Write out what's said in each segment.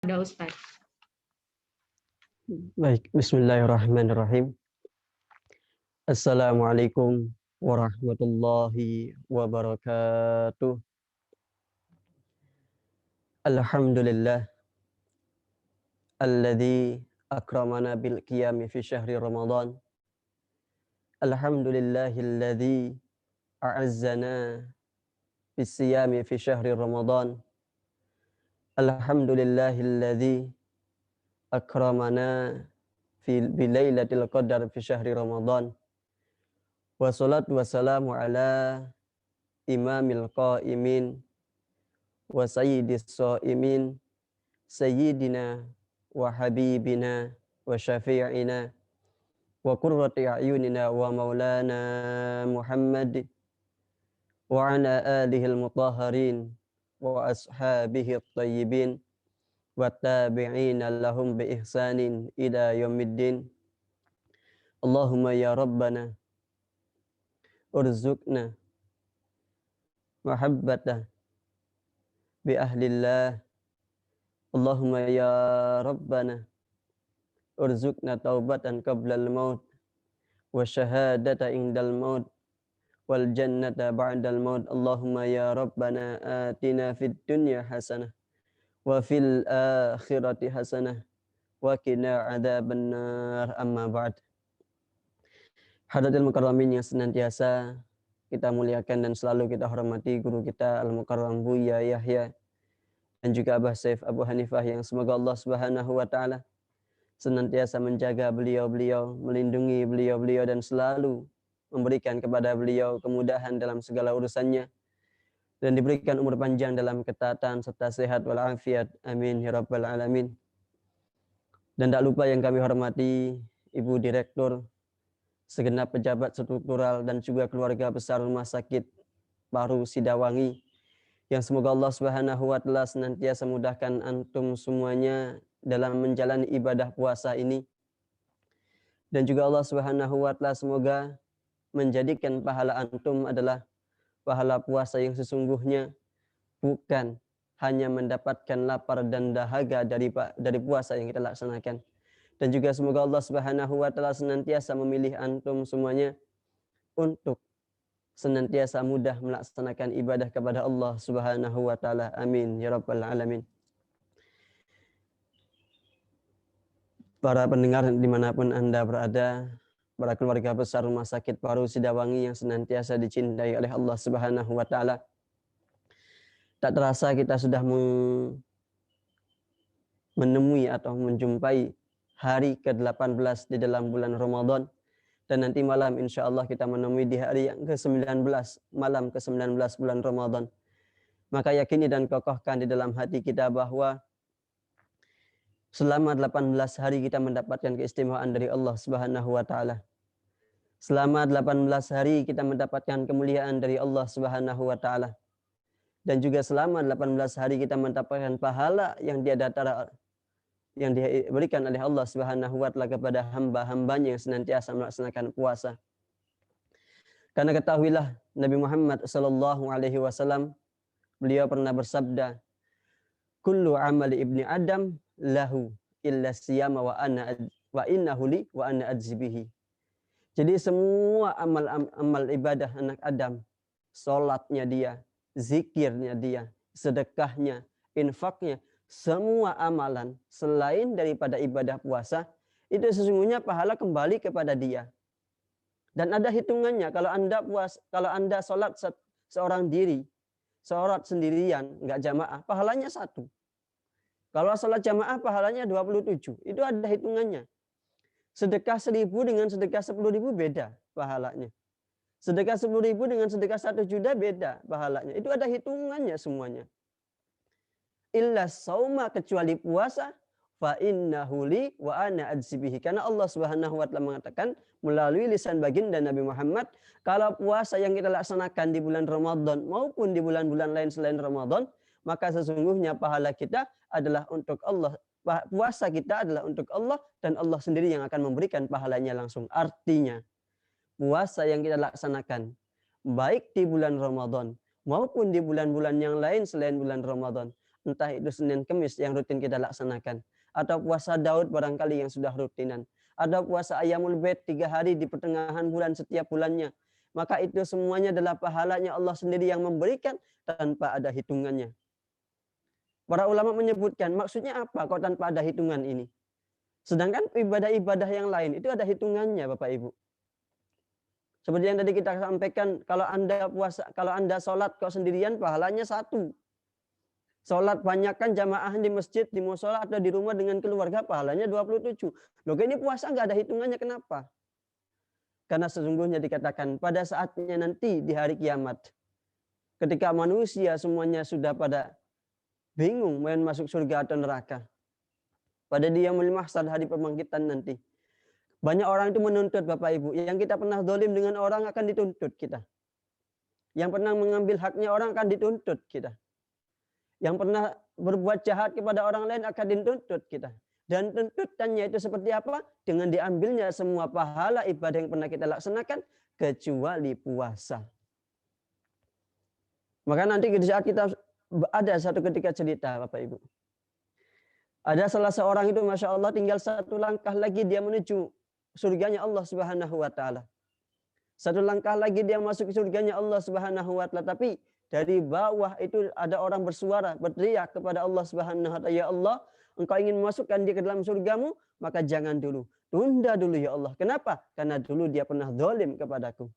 Ada Ustaz. Baik, bismillahirrahmanirrahim. Assalamualaikum warahmatullahi wabarakatuh. Alhamdulillah alladzi akramana bil qiyami fi syahri Ramadan. Alhamdulillahilladzi a'azzana bis siyami fi syahri Ramadan. Alhamdulillahilladzi akramana fi bilailatul qadar fi syahri Ramadan. Wassalatu wassalamu ala imamil qaimin wa sayyidis shaimin sayyidina wa habibina wa syafi'ina wa qurrati a'yunina wa maulana Muhammad wa ala alihil mutahharin wa ashabihi at-tayyibin wa tabi'ina lahum bi ihsanin ila yaumiddin. Allahumma ya rabbana urzuqna mahabbata bi ahlillah. Allahumma ya rabbana urzuqna taubatan qablal maut wa syahadata indal maut wal jannata ba'dal maut. Allahumma ya rabbana atina fid dunya hasanah wa fil akhirati hasanah wa qina adzabannar. Amma ba'd. Hadirin mukarramin yang senantiasa kita muliakan dan selalu kita hormati guru kita Al-Mukarram Buya Yahya dan juga Abah Saif Abu Hanifah, yang semoga Allah Subhanahu wa taala senantiasa menjaga beliau-beliau, melindungi beliau-beliau dan selalu memberikan kepada beliau kemudahan dalam segala urusannya dan diberikan umur panjang dalam ketaatan serta sehat walafiat. Amin ya rabbal alamin. Dan tak lupa yang kami hormati Ibu Direktur, segenap pejabat struktural dan juga keluarga besar Rumah Sakit Paru Sidawangi, yang semoga Allah Subhanahu wa taala senantiasa mudahkan antum semuanya dalam menjalani ibadah puasa ini. Dan juga Allah Subhanahu wa taala semoga menjadikan pahala antum adalah pahala puasa yang sesungguhnya, bukan hanya mendapatkan lapar dan dahaga dari puasa yang kita laksanakan. Dan juga semoga Allah Subhanahu wa taala senantiasa memilih antum semuanya untuk senantiasa mudah melaksanakan ibadah kepada Allah Subhanahu wa taala. Amin ya rabbal alamin. Para pendengar dimanapun Anda berada, para keluarga besar Rumah Sakit Paru Sidawangi yang senantiasa dicintai oleh Allah Subhanahu wa taala, tak terasa kita sudah menemui atau menjumpai hari ke-18 di dalam bulan Ramadan. Dan nanti malam insya Allah kita menemui di hari yang ke-19, malam ke-19 bulan Ramadan. Maka yakini dan kokohkan di dalam hati kita bahwa selama 18 hari kita mendapatkan keistimewaan dari Allah Subhanahu wa taala. Selama 18 hari kita mendapatkan kemuliaan dari Allah Subhanahu wa taala. Dan juga selama 18 hari kita mendapatkan pahala yang yang diberikan oleh Allah Subhanahu wa taala kepada hamba-hambanya yang senantiasa melaksanakan puasa. Karena ketahuilah Nabi Muhammad sallallahu alaihi wasallam, beliau pernah bersabda, "Kullu amali ibni Adam lahu illa siyama wa innahu li wa ana ajzibihi." Jadi semua amal ibadah anak Adam, salatnya dia, zikirnya dia, sedekahnya, infaknya, semua amalan selain daripada ibadah puasa itu sesungguhnya pahala kembali kepada dia. Dan ada hitungannya. Kalau Anda sholat seorang diri, sholat sendirian, nggak jamaah, pahalanya 1. Kalau sholat jamaah pahalanya 27. Itu ada hitungannya. Sedekah 1.000 dengan sedekah 10.000 beda pahalanya. Sedekah 10.000 dengan sedekah 1 juta beda pahalanya. Itu ada hitungannya semuanya. Illa sauma, kecuali puasa, fa innahu li wa ana ajzibihi. Karena Allah Subhanahu wa taala mengatakan melalui lisan baginda Nabi Muhammad, kalau puasa yang kita laksanakan di bulan Ramadan maupun di bulan-bulan lain selain Ramadan, maka sesungguhnya pahala kita adalah untuk Allah. Puasa kita adalah untuk Allah dan Allah sendiri yang akan memberikan pahalanya langsung. Artinya, puasa yang kita laksanakan baik di bulan Ramadan maupun di bulan-bulan yang lain selain bulan Ramadan, entah itu Senin Kemis yang rutin kita laksanakan, atau puasa Daud barangkali yang sudah rutinan, ada puasa Ayyamul Bait 3 hari di pertengahan bulan setiap bulannya, maka itu semuanya adalah pahalanya Allah sendiri yang memberikan tanpa ada hitungannya. Para ulama menyebutkan, maksudnya apa kok tanpa ada hitungan ini? Sedangkan ibadah-ibadah yang lain itu ada hitungannya, Bapak Ibu. Seperti yang tadi kita sampaikan, kalau Anda puasa, kalau Anda sholat kok sendirian, pahalanya 1. Sholat banyakkan jamaah di masjid, di musola atau di rumah dengan keluarga, pahalanya 27. Loh, ini puasa nggak ada hitungannya, kenapa? Karena sesungguhnya dikatakan pada saatnya nanti di hari kiamat, ketika manusia semuanya sudah pada bingung mau masuk surga atau neraka, pada dia mahsyar hari pembangkitan nanti, banyak orang itu menuntut Bapak Ibu, yang kita pernah zalim dengan orang akan dituntut kita. Yang pernah mengambil haknya orang akan dituntut kita. Yang pernah berbuat jahat kepada orang lain akan dituntut kita. Dan tuntutannya itu seperti apa? Dengan diambilnya semua pahala ibadah yang pernah kita laksanakan, kecuali puasa. Maka nanti di saat kita ada satu ketika cerita Bapak Ibu. Ada salah seorang itu Masya Allah tinggal 1 langkah lagi dia menuju surganya Allah Subhanahu wa Ta'ala. 1 langkah lagi dia masuk surganya Allah Subhanahu wa Ta'ala. Tapi dari bawah itu ada orang bersuara, berteriak kepada Allah Subhanahu wa Ta'ala, ya Allah, Engkau ingin memasukkan dia ke dalam surgamu, maka jangan dulu. Tunda dulu ya Allah. Kenapa? Karena dulu dia pernah zalim kepadaku.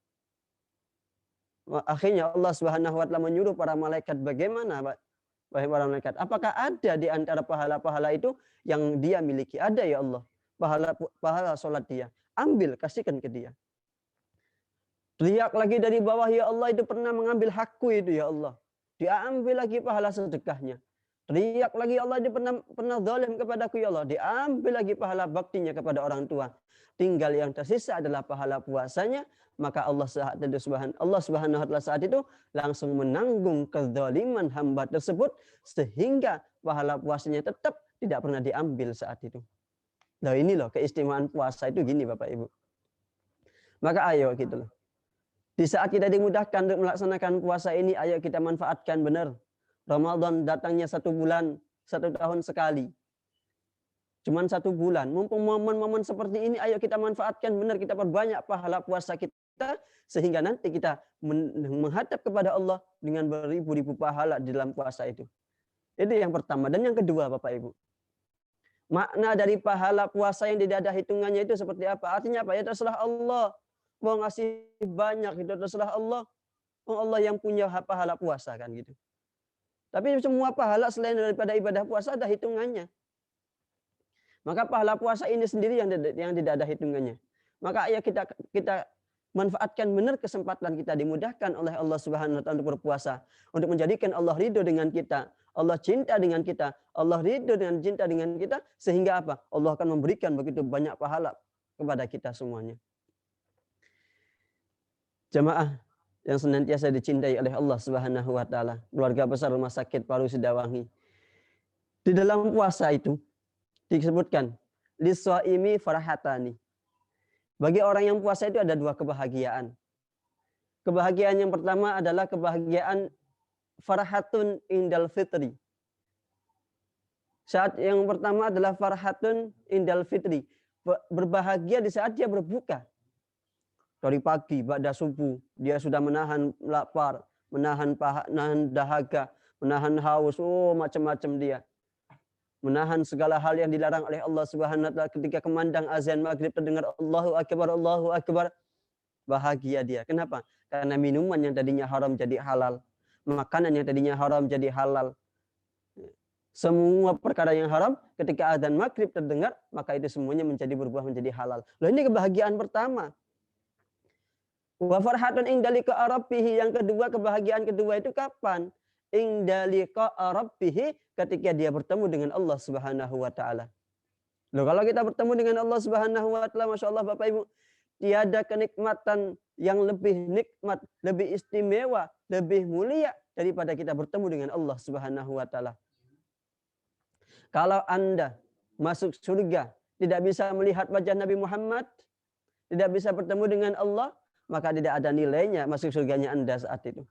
Akhirnya Allah Subhanahu wa Ta'ala menyuruh para malaikat, bagaimana wahai para malaikat, apakah ada di antara pahala-pahala itu yang dia miliki? Ada ya Allah. Pahala sholat dia. Ambil, kasihkan ke dia. Teriak lagi dari bawah, ya Allah, itu pernah mengambil hakku itu ya Allah. Dia ambil lagi pahala sedekahnya. Teriak lagi, Allah, dia pernah zalim kepadaku ya Allah. Diambil lagi pahala baktinya kepada orang tua. Tinggal yang tersisa adalah pahala puasanya. Maka Allah Subhanahu wa Ta'ala saat itu langsung menanggung kezaliman hamba tersebut. Sehingga pahala puasanya tetap tidak pernah diambil saat itu. Nah ini loh keistimewaan puasa itu gini Bapak Ibu. Maka ayo gitu loh. Di saat kita dimudahkan untuk melaksanakan puasa ini, ayo kita manfaatkan benar. Ramadan datangnya 1 bulan, 1 tahun sekali. Cuman 1 bulan. Mumpung momen-momen seperti ini, ayo kita manfaatkan benar. Kita perbanyak pahala puasa kita. Sehingga nanti kita menghadap kepada Allah dengan beribu-ribu pahala di dalam puasa itu. Itu yang pertama. Dan yang kedua Bapak Ibu. Makna dari pahala puasa yang tidak ada hitungannya itu seperti apa? Artinya apa? Ya terserah Allah. Mau ngasih banyak itu terserah Allah. Allah yang punya pahala puasa kan gitu. Tapi semua pahala selain daripada ibadah puasa ada hitungannya. Maka pahala puasa ini sendiri yang tidak ada hitungannya. Maka ya kita manfaatkan benar kesempatan kita dimudahkan oleh Allah Subhanahu wa Ta'ala untuk berpuasa, untuk menjadikan Allah ridho dengan kita, Allah cinta dengan kita, Allah ridho dengan cinta dengan kita, sehingga apa? Allah akan memberikan begitu banyak pahala kepada kita semuanya. Jamaah yang senantiasa dicintai oleh Allah Subhanahu wa Ta'ala, keluarga besar Rumah Sakit Paru Sidawangi. Di dalam puasa itu disebutkan liswaimi farahatani. Bagi orang yang puasa itu ada 2 kebahagiaan. Kebahagiaan yang pertama adalah kebahagiaan farahatun indal fitri. Saat yang pertama adalah farahatun indal fitri. Berbahagia di saat dia berbuka. Dari pagi, ba'da subuh, dia sudah menahan lapar, menahan dahaga, menahan haus, macam-macam dia. Menahan segala hal yang dilarang oleh Allah Subhanahu wa Ta'ala. Ketika kumandang azan maghrib terdengar Allahu Akbar, bahagia dia. Kenapa? Karena minuman yang tadinya haram jadi halal, makanan yang tadinya haram jadi halal. Semua perkara yang haram ketika azan maghrib terdengar, maka itu semuanya berubah menjadi halal. Loh, ini kebahagiaan pertama. Wa farhatun inda liqa rabbih. Yang kedua, kebahagiaan kedua itu kapan? Inda liqa rabbih, ketika dia bertemu dengan Allah Subhanahu wa Ta'ala. Loh, kalau kita bertemu dengan Allah Subhanahu wa Ta'ala, Masya Allah Bapak Ibu, tiada kenikmatan yang lebih nikmat, lebih istimewa, lebih mulia daripada kita bertemu dengan Allah Subhanahu wa Ta'ala. Kalau Anda masuk surga tidak bisa melihat wajah Nabi Muhammad, tidak bisa bertemu dengan Allah, maka tidak ada nilainya masuk surganya Anda saat itu.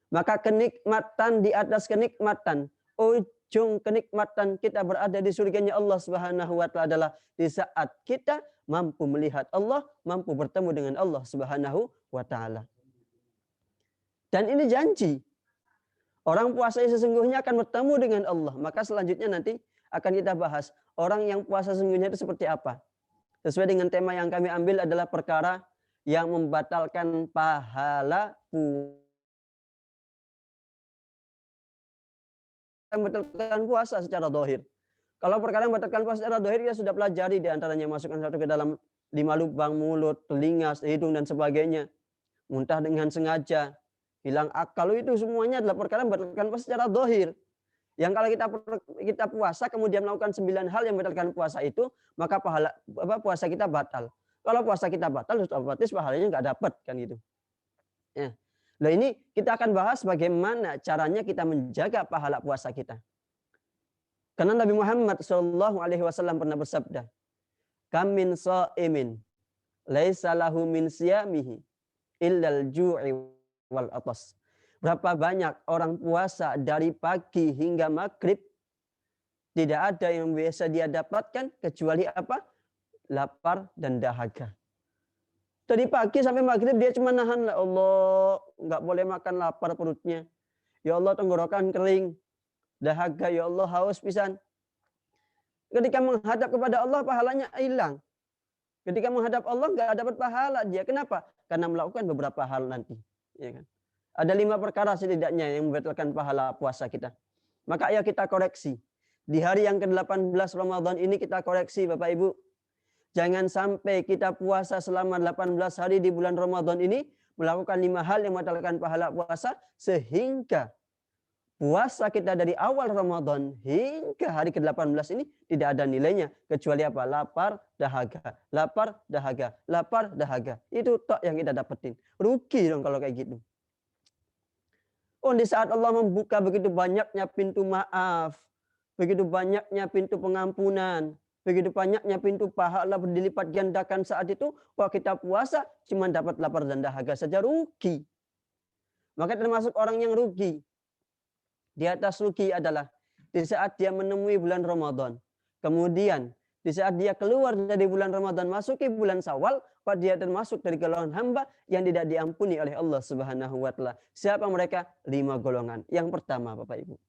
Maka kenikmatan di atas kenikmatan, ujung kenikmatan kita berada di surganya Allah Subhanahu wa taala adalah di saat kita mampu melihat Allah, mampu bertemu dengan Allah Subhanahu wa taala. Dan ini janji. Orang puasa sesungguhnya akan bertemu dengan Allah. Maka selanjutnya nanti akan kita bahas orang yang puasa sesungguhnya itu seperti apa. Sesuai dengan tema yang kami ambil adalah perkara yang membatalkan pahala membatalkan puasa secara dohir. Kalau perkara yang membatalkan puasa secara dohir kita sudah pelajari, di antaranya masukkan satu ke dalam 5 lubang mulut, telinga, hidung dan sebagainya. Muntah dengan sengaja, hilang akal, itu semuanya adalah perkara yang membatalkan puasa secara dohir. Yang kalau kita puasa kemudian melakukan 9 hal yang membatalkan puasa itu, maka puasa kita batal. Kalau puasa kita batal, otomatis pahalanya nggak dapat kan gitu. Ya. Nah ini kita akan bahas bagaimana caranya kita menjaga pahala puasa kita. Karena Nabi Muhammad SAW pernah bersabda, "Kam min sha'imin laisa lahu min siyamihi illal ju'i wal atas." Berapa banyak orang puasa dari pagi hingga maghrib, tidak ada yang biasa dia dapatkan kecuali apa? Lapar dan dahaga. Dari pagi sampai maghrib dia cuma nahan, Allah nggak boleh makan, lapar perutnya. Ya Allah tenggorokan kering, dahaga, ya Allah haus pisan. Ketika menghadap kepada Allah pahalanya hilang. Ketika menghadap Allah nggak dapat pahala dia. Kenapa? Karena melakukan beberapa hal nanti. Ya kan? Ada 5 perkara setidaknya yang membatalkan pahala puasa kita. Maka ayo kita koreksi. Di hari yang ke-18 Ramadan ini kita koreksi Bapak Ibu. Jangan sampai kita puasa selama 18 hari di bulan Ramadan ini melakukan 5 hal yang membatalkan pahala puasa sehingga puasa kita dari awal Ramadan hingga hari ke-18 ini tidak ada nilainya kecuali apa? Lapar, dahaga, lapar, dahaga, lapar, dahaga. Itu tok yang kita dapetin. Rugi dong kalau kayak gitu. Oh, di saat Allah membuka begitu banyaknya pintu maaf, begitu banyaknya pintu pengampunan, begitu banyaknya pintu pahala dilipat gandakan saat itu, wah kita puasa cuma dapat lapar dan dahaga saja, rugi. Maka termasuk orang yang rugi. Di atas rugi adalah di saat dia menemui bulan Ramadan. Kemudian di saat dia keluar dari bulan Ramadan masuki bulan Syawal, dia termasuk dari golongan hamba yang tidak diampuni oleh Allah Subhanahu wa taala. Siapa mereka? 5 golongan. Yang pertama, Bapak Ibu.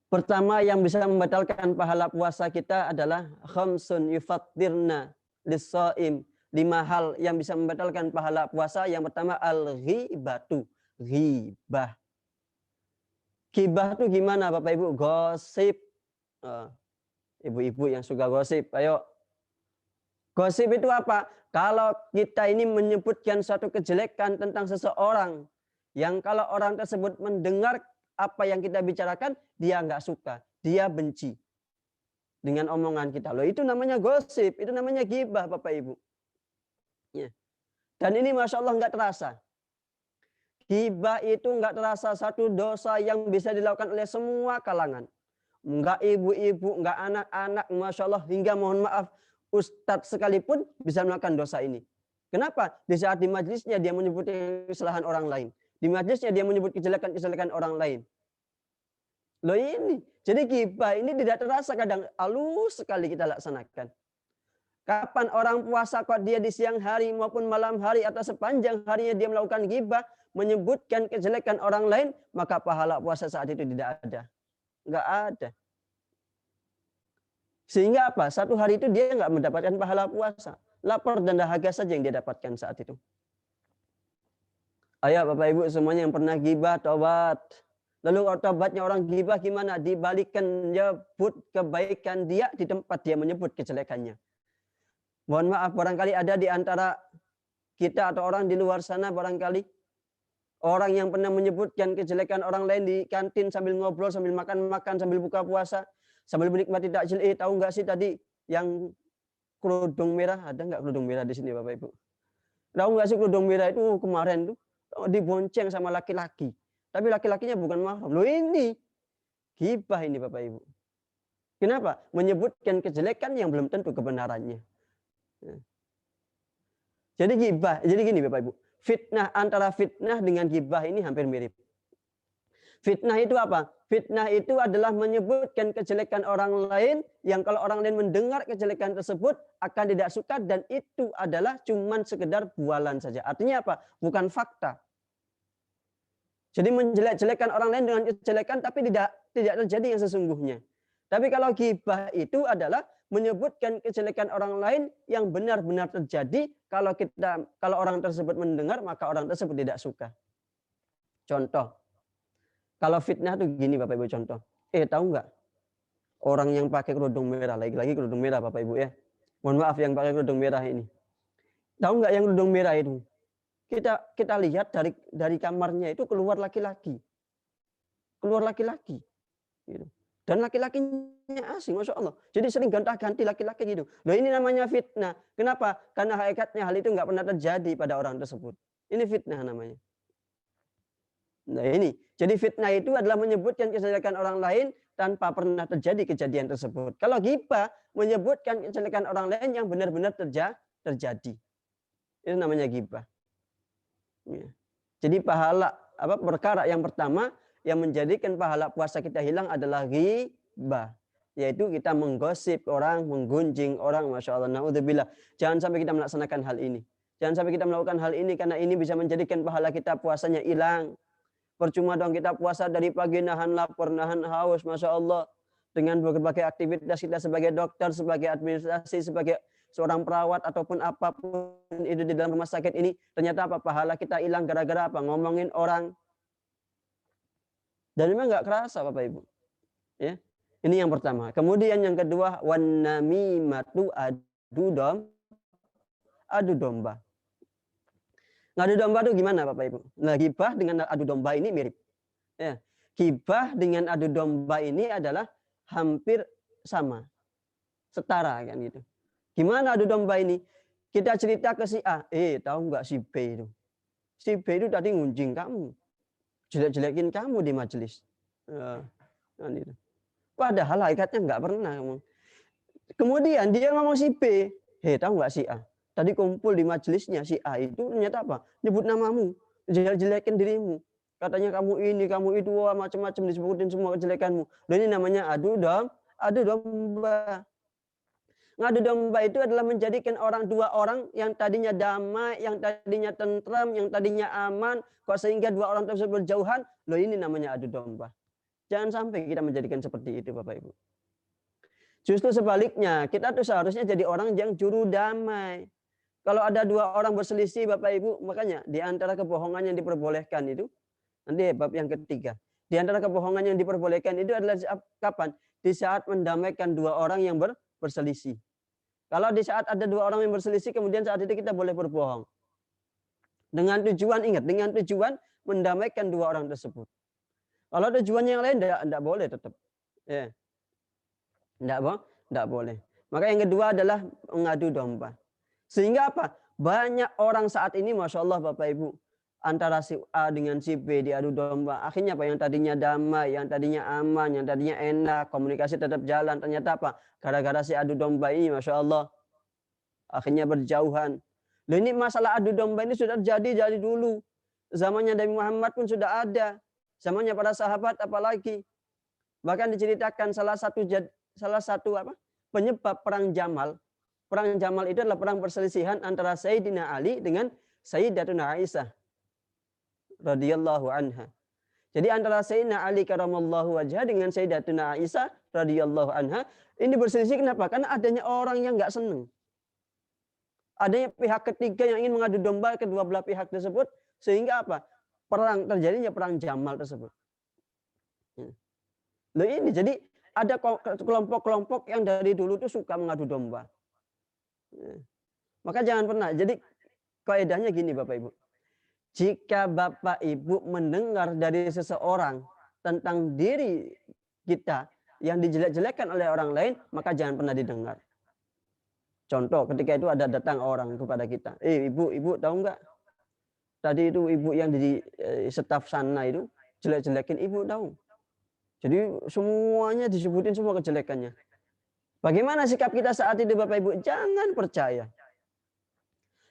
Pertama yang bisa membatalkan pahala puasa kita adalah khamsun yufattirna lis-shaim. 5 hal yang bisa membatalkan pahala puasa. Yang pertama al-ghibatu. Ghibah. Ghibah itu gimana Bapak Ibu? Gosip. Ibu-ibu yang suka gosip, ayo. Gosip itu apa? Kalau kita ini menyebutkan suatu kejelekan tentang seseorang, yang kalau orang tersebut mendengar apa yang kita bicarakan, dia nggak suka, dia benci dengan omongan kita. Loh, itu namanya gosip, itu namanya ghibah Bapak Ibu. Ya. Dan ini Masya Allah nggak terasa. Ghibah itu nggak terasa satu dosa yang bisa dilakukan oleh semua kalangan. Enggak ibu-ibu, enggak anak-anak, Masya Allah, hingga mohon maaf, ustadz sekalipun bisa melakukan dosa ini. Kenapa? Di saat di majlisnya dia menyebut kesalahan orang lain. Di majlisnya dia menyebut kejelekan-kejelekan orang lain. Loh ini, jadi ghibah ini tidak terasa, kadang halus sekali kita laksanakan. Kapan orang puasa kok dia di siang hari maupun malam hari atau sepanjang harinya dia melakukan ghibah, menyebutkan kejelekan orang lain, maka pahala puasa saat itu tidak ada. Enggak ada. Sehingga apa? Satu hari itu dia enggak mendapatkan pahala puasa. Lapar dan dahaga saja yang dia dapatkan saat itu. Ayo Bapak Ibu semuanya yang pernah ghibah, tobat. Lalu tobatnya orang ghibah gimana? Dibalikan nyebut kebaikan dia di tempat dia menyebut kejelekannya. Mohon maaf, barangkali ada di antara kita atau orang di luar sana barangkali orang yang pernah menyebutkan kejelekan orang lain di kantin sambil ngobrol, sambil makan-makan, sambil buka puasa, sambil menikmati takjil. Tahu nggak sih tadi yang kerudung merah? Ada nggak kerudung merah di sini Bapak Ibu? Tahu nggak sih kerudung merah itu kemarin tuh dibonceng sama laki-laki. Tapi laki-lakinya bukan mahram. Loh ini ghibah ini Bapak Ibu. Kenapa? Menyebutkan kejelekan yang belum tentu kebenarannya. Jadi ghibah. Jadi gini Bapak Ibu. Fitnah, antara fitnah dengan ghibah ini hampir mirip. Fitnah itu apa? Fitnah itu adalah menyebutkan kejelekan orang lain yang kalau orang lain mendengar kejelekan tersebut akan tidak suka dan itu adalah cuman sekedar bualan saja. Artinya apa? Bukan fakta. Jadi menjelek-jelekan orang lain dengan kejelekan tapi tidak terjadi yang sesungguhnya. Tapi kalau ghibah itu adalah menyebutkan kejelekan orang lain yang benar-benar terjadi kalau orang tersebut mendengar maka orang tersebut tidak suka. Contoh, kalau fitnah tuh gini Bapak Ibu contoh. Tahu nggak? Orang yang pakai kerudung merah, lagi-lagi kerudung merah Bapak Ibu ya. Mohon maaf yang pakai kerudung merah ini. Tahu nggak yang kerudung merah itu? Kita lihat dari kamarnya itu keluar laki-laki. Keluar laki-laki. Gitu. Dan laki-lakinya asing, Masya Allah. Jadi sering gonta-ganti laki-laki gitu. Loh ini namanya fitnah. Kenapa? Karena hakikatnya hal itu nggak pernah terjadi pada orang tersebut. Ini fitnah namanya. Nah ini, jadi fitnah itu adalah menyebutkan kejelekan orang lain tanpa pernah terjadi kejadian tersebut. Kalau ghibah menyebutkan kejelekan orang lain yang benar-benar terjadi. Itu namanya ghibah. Ya. Jadi perkara yang pertama yang menjadikan pahala puasa kita hilang adalah ghibah. Yaitu kita menggosip orang, menggunjing orang, Masya Allah. Na'udzubillah. Jangan sampai kita melaksanakan hal ini. Jangan sampai kita melakukan hal ini karena ini bisa menjadikan pahala kita puasanya hilang. Percuma dong kita puasa dari pagi nahan lapar, nahan haus, Masya Allah. Dengan berbagai aktivitas kita sebagai dokter, sebagai administrasi, sebagai seorang perawat, ataupun apapun itu di dalam rumah sakit ini. Ternyata apa? Pahala kita hilang gara-gara apa? Ngomongin orang. Dan memang nggak kerasa Bapak Ibu. Ya. Ini yang pertama. Kemudian yang kedua, wan namimatu adu domba. Ngadu domba itu gimana Bapak Ibu? Nah, ghibah dengan adu domba ini mirip. Ya. Ghibah dengan adu domba ini adalah hampir sama. Setara kan gitu. Gimana adu domba ini? Kita cerita ke si A, tahu nggak si B itu? Si B itu tadi ngunjing kamu. Jelek-jelekin kamu di majelis. Kan gitu. Padahal hakikatnya nggak pernah. Kemudian dia ngomong si B, tahu nggak si A? Tadi kumpul di majelisnya si A itu ternyata apa? Nyebut namamu, jelek-jelekin dirimu. Katanya kamu ini, kamu itu, wah macam-macam disebutin semua kejelekanmu. Dan ini namanya adu domba. Ngadu domba itu adalah menjadikan dua orang yang tadinya damai, yang tadinya tentram, yang tadinya aman, kok sehingga dua orang tersebut berjauhan. Loh ini namanya adu domba. Jangan sampai kita menjadikan seperti itu Bapak Ibu. Justru sebaliknya, kita tuh seharusnya jadi orang yang juru damai. Kalau ada dua orang berselisih Bapak Ibu, makanya di antara kebohongan yang diperbolehkan itu, nanti bab yang ketiga. Di antara kebohongan yang diperbolehkan itu adalah kapan? Di saat mendamaikan dua orang yang berselisih. Kalau di saat ada dua orang yang berselisih, kemudian saat itu kita boleh berbohong. Dengan tujuan, ingat, dengan tujuan mendamaikan dua orang tersebut. Kalau tujuan yang lain, tidak boleh tetap. Ya. Tidak boleh. Maka yang kedua adalah mengadu domba. Sehingga apa? Banyak orang saat ini, Masya Allah Bapak Ibu, antara si A dengan si B diadu domba. Akhirnya apa? Yang tadinya damai, yang tadinya aman, yang tadinya enak, komunikasi tetap jalan. Ternyata apa? Gara-gara si adu domba ini, Masya Allah, akhirnya berjauhan. Loh ini masalah adu domba ini sudah terjadi dari dulu. Zamannya Nabi Muhammad pun sudah ada. Zamannya para sahabat apalagi. Bahkan diceritakan salah satu penyebab perang Jamal. Perang Jamal itu adalah perang perselisihan antara Sayyidina Ali dengan Sayyidatuna Aisyah radhiyallahu anha. Jadi antara Sayyidina Ali karamallahu wajhah dengan Sayyidatuna Aisyah radhiyallahu anha ini berselisih kenapa? Karena adanya orang yang nggak senang. Adanya pihak ketiga yang ingin mengadu domba kedua belah pihak tersebut sehingga apa? Terjadinya perang Jamal tersebut. Loh ini jadi ada kelompok-kelompok yang dari dulu tuh suka mengadu domba. Maka jangan pernah. Jadi kaidahnya gini Bapak Ibu. Jika Bapak Ibu mendengar dari seseorang tentang diri kita yang dijelek-jelekan oleh orang lain, maka jangan pernah didengar. Contoh, ketika itu ada datang orang kepada kita. Ibu tahu nggak? Tadi itu ibu yang di staf sana itu jelek-jelekin, ibu tahu. Jadi semuanya disebutin semua kejelekannya. Bagaimana sikap kita saat itu Bapak Ibu? Jangan percaya.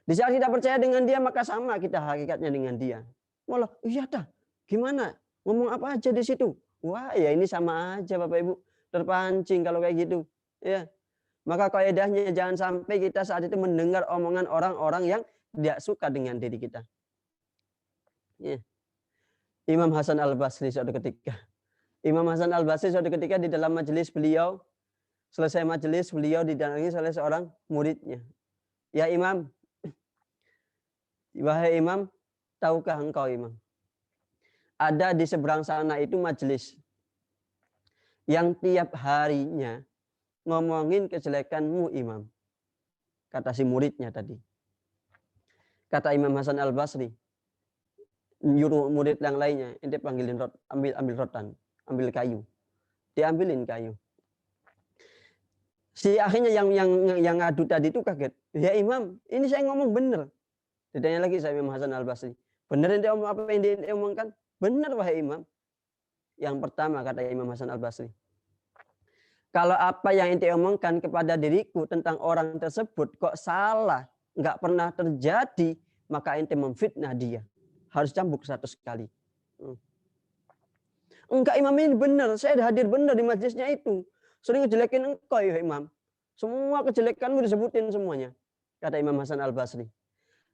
Di saat kita percaya dengan dia, maka sama kita hakikatnya dengan dia. Malah, iya dah. Gimana? Ngomong apa aja di situ. Wah, ya ini sama aja Bapak Ibu, terpancing kalau kayak gitu. Ya. Maka kaidahnya jangan sampai kita saat itu mendengar omongan orang-orang yang tidak suka dengan diri kita. Ya. Imam Hasan Al-Basri suatu ketika. Imam Hasan Al-Basri suatu ketika di dalam majelis beliau, selesai majelis beliau didatangi oleh seorang muridnya. Ya Imam, wahai Imam, tahukah engkau Imam? Ada di seberang sana itu majelis yang tiap harinya ngomongin kejelekanmu Imam. Kata si muridnya tadi. Kata Imam Hasan Al-Basri, nyuruh murid yang lainnya, ente panggilin ambil rotan, ambil kayu. Diambilin kayu. Si akhirnya yang ngadu tadi itu kaget. Ya Imam, ini saya ngomong bener. Ditanya lagi saya Imam Hasan Al-Basri. Bener ente omong apa yang diomongkan? Bener wahai Imam. Yang pertama kata Imam Hasan Al-Basri. Kalau apa yang ente omongkan kepada diriku tentang orang tersebut kok salah, nggak pernah terjadi, maka ente memfitnah dia. Harus cambuk 100 kali. Enggak Imam, ini benar, saya hadir benar di majlisnya itu. Sering ngejelekin engkau ya Imam. Semua kejelekanmu disebutin semuanya. Kata Imam Hasan Al-Basri.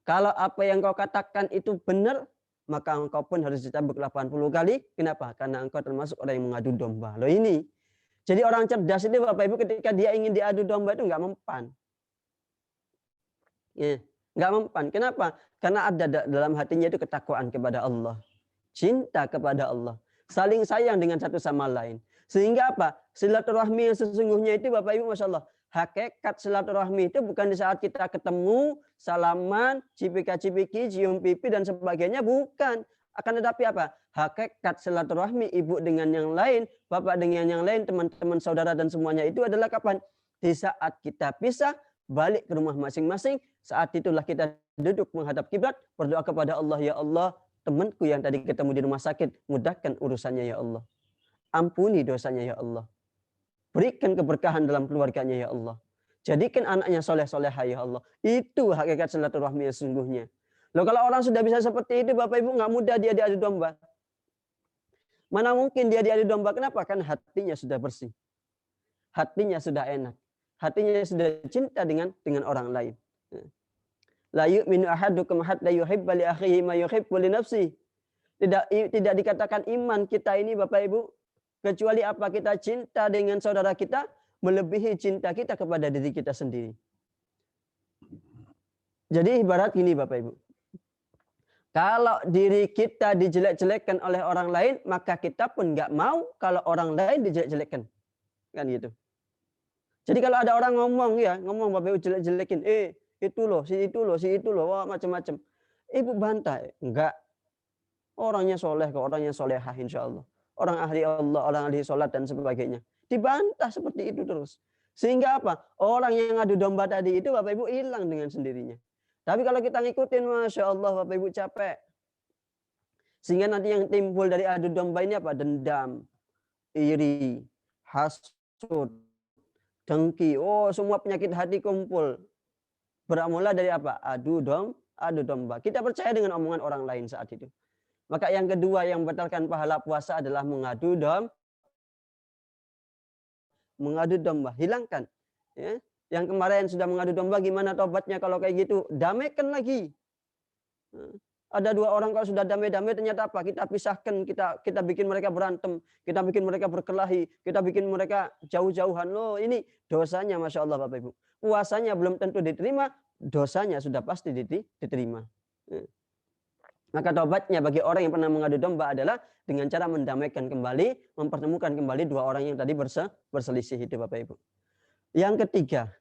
Kalau apa yang kau katakan itu benar, maka engkau pun harus dicambuk 80 kali. Kenapa? Karena engkau termasuk orang yang mengadu domba. Loh ini. Jadi orang cerdas itu Bapak Ibu ketika dia ingin diadu domba itu enggak mempan. Ya, enggak mempan. Kenapa? Karena ada dalam hatinya itu ketakwaan kepada Allah. Cinta kepada Allah. Saling sayang dengan satu sama lain. Sehingga apa? Silaturahmi yang sesungguhnya itu Bapak Ibu Masya Allah. Hakikat silaturahmi itu bukan di saat kita ketemu, salaman, cipika-cipiki, cium pipi dan sebagainya. Bukan. Akan tetapi apa? Hakikat silaturahmi ibu dengan yang lain, bapak dengan yang lain, teman-teman saudara dan semuanya itu adalah kapan? Di saat kita pisah, balik ke rumah masing-masing. Saat itulah kita duduk menghadap kiblat, berdoa kepada Allah, ya Allah, temanku yang tadi ketemu di rumah sakit, mudahkan urusannya ya Allah. Ampuni dosanya ya Allah. Berikan keberkahan dalam keluarganya ya Allah. Jadikan anaknya soleh-soleha ya Allah. Itu hakikat silaturahmi yang sesungguhnya. Loh kalau orang sudah bisa seperti itu, Bapak Ibu nggak mudah dia diadu domba. Mana mungkin dia diadu domba? Kenapa? Karena hatinya sudah bersih. Hatinya sudah enak. Hatinya sudah cinta dengan orang lain. La yu'minu ahadukum hatta yuhibba li akhihi ma yuhibbu li nafsihi. Tidak dikatakan iman kita ini Bapak Ibu kecuali apa kita cinta dengan saudara kita melebihi cinta kita kepada diri kita sendiri. Jadi ibarat gini Bapak Ibu. Kalau diri kita dijelek-jelekkan oleh orang lain, maka kita pun nggak mau kalau orang lain dijelek-jelekkan. Kan gitu. Jadi kalau ada orang ngomong Bapak Ibu jelek-jelekin, itu loh, si itu loh, wah macam-macam. Ibu bantah, enggak. Orangnya soleh kok, orangnya solehah insya Allah. Orang ahli Allah, orang ahli sholat dan sebagainya. Dibantah seperti itu terus. Sehingga apa? Orang yang ngadu domba tadi itu Bapak Ibu hilang dengan sendirinya. Tapi kalau kita ngikutin, Masya Allah Bapak Ibu capek. Sehingga nanti yang timbul dari adu domba ini apa? Dendam, iri, hasud, dengki. Oh semua penyakit hati kumpul. Beramula dari apa? Adu domba. Kita percaya dengan omongan orang lain saat itu. Maka yang kedua yang membatalkan pahala puasa adalah mengadu domba. Hilangkan. Ya. Yang kemarin sudah mengadu domba, gimana tobatnya kalau kayak gitu? Damaikan lagi. Ada dua orang kalau sudah damai-damai ternyata apa? Kita pisahkan, kita bikin mereka berantem, kita bikin mereka berkelahi, kita bikin mereka jauh-jauhan. Loh ini dosanya Masya Allah Bapak Ibu. Puasanya belum tentu diterima, dosanya sudah pasti diterima. Maka tobatnya bagi orang yang pernah mengadu domba adalah dengan cara mendamaikan kembali, mempertemukan kembali dua orang yang tadi berselisih itu Bapak Ibu. Yang ketiga,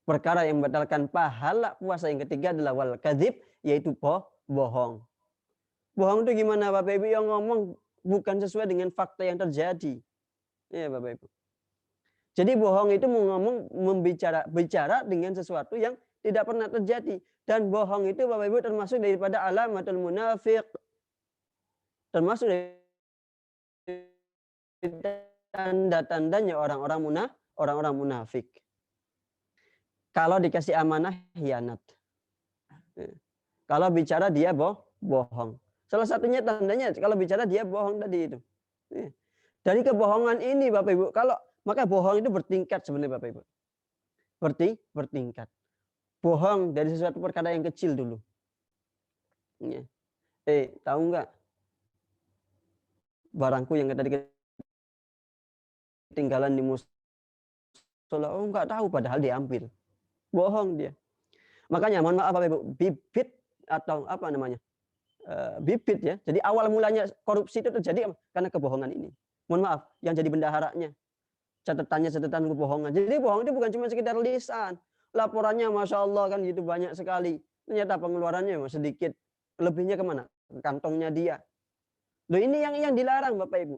perkara yang membatalkan pahala puasa yang ketiga adalah wal kadzib, yaitu bohong. Bohong itu gimana Bapak Ibu? Yang ngomong bukan sesuai dengan fakta yang terjadi. Ya Bapak Ibu. Jadi bohong itu bicara dengan sesuatu yang tidak pernah terjadi. Dan bohong itu Bapak Ibu termasuk daripada alamatul munafik. Termasuk dari tanda-tandanya orang-orang munafik. Kalau dikasih amanah, hianat. Kalau bicara dia bohong. Salah satunya tandanya kalau bicara dia bohong tadi itu. Ya. Dari kebohongan ini Bapak Ibu, maka bohong itu bertingkat sebenarnya Bapak Ibu. Bertingkat. Bohong dari sesuatu perkara yang kecil dulu. Ya. Tahu nggak barangku yang tadi ketinggalan di musola? Oh, nggak tahu padahal diambil. Bohong dia. Makanya mohon maaf Bapak Ibu, bibit atau apa namanya? Bibit ya. Jadi awal mulanya korupsi itu terjadi karena kebohongan ini. Mohon maaf, yang jadi bendaharanya catatan kebohongan. Jadi bohong itu bukan cuma sekedar lisan. Laporannya Masya Allah kan gitu banyak sekali. Ternyata pengeluarannya sedikit. Lebihnya kemana? Ke kantongnya dia. Loh ini yang dilarang Bapak Ibu.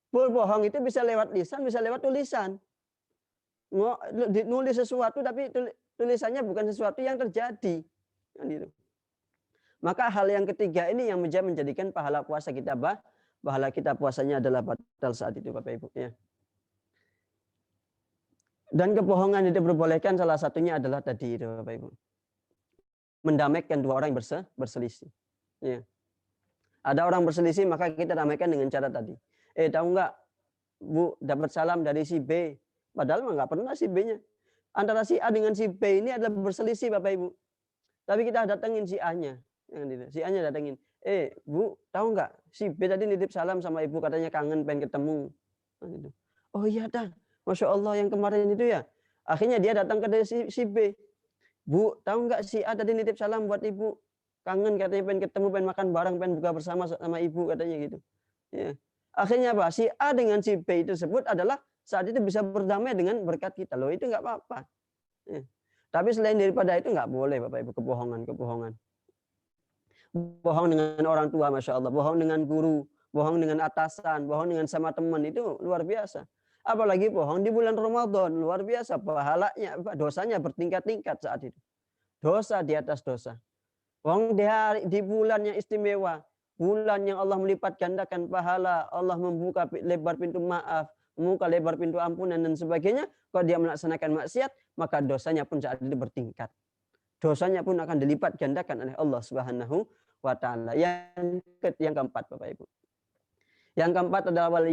Bohong itu bisa lewat lisan, bisa lewat tulisan. Nulis sesuatu tapi tulisannya bukan sesuatu yang terjadi. Kan gitu. Maka hal yang ketiga ini yang menjadikan pahala puasa kita pahala kita puasanya adalah batal saat itu Bapak Ibu ya. Dan kebohongan itu diperbolehkan salah satunya adalah tadi itu Bapak Ibu. Mendamaikan dua orang yang berselisih. Ya. Ada orang berselisih maka kita damaikan dengan cara tadi. Tahu nggak Bu dapat salam dari si B. Padahal nggak pernah si B-nya. Antara si A dengan si B ini adalah berselisih Bapak Ibu. Tapi kita datengin si A-nya. Si A-nya datengin. Bu tahu nggak si B tadi nitip salam sama Ibu katanya kangen pengen ketemu. Oh iya dah. Masya Allah yang kemarin itu ya. Akhirnya dia datang ke si B. Bu, tahu nggak si A tadi nitip salam buat Ibu. Kangen katanya pengen ketemu, pengen makan bareng, pengen buka bersama sama Ibu katanya gitu. Ya. Akhirnya apa? Si A dengan si B itu tersebut adalah saat itu bisa berdamai dengan berkat kita. Loh itu nggak apa-apa. Ya. Tapi selain daripada itu nggak boleh Bapak Ibu kebohongan. Bohong dengan orang tua Masya Allah. Bohong dengan guru. Bohong dengan atasan. Bohong dengan sama teman. Itu luar biasa. Apalagi bohong di bulan Ramadan, luar biasa pahalanya, dosanya bertingkat-tingkat saat itu. Dosa di atas dosa. Bohong di bulan yang istimewa, bulan yang Allah melipat gandakan pahala, Allah membuka lebar pintu maaf, membuka lebar pintu ampunan dan sebagainya. Kalau dia melaksanakan maksiat, maka dosanya pun saat itu bertingkat. Dosanya pun akan dilipat gandakan oleh Allah Subhanahu wa taala. Yang keempat Bapak Ibu. Yang keempat adalah wal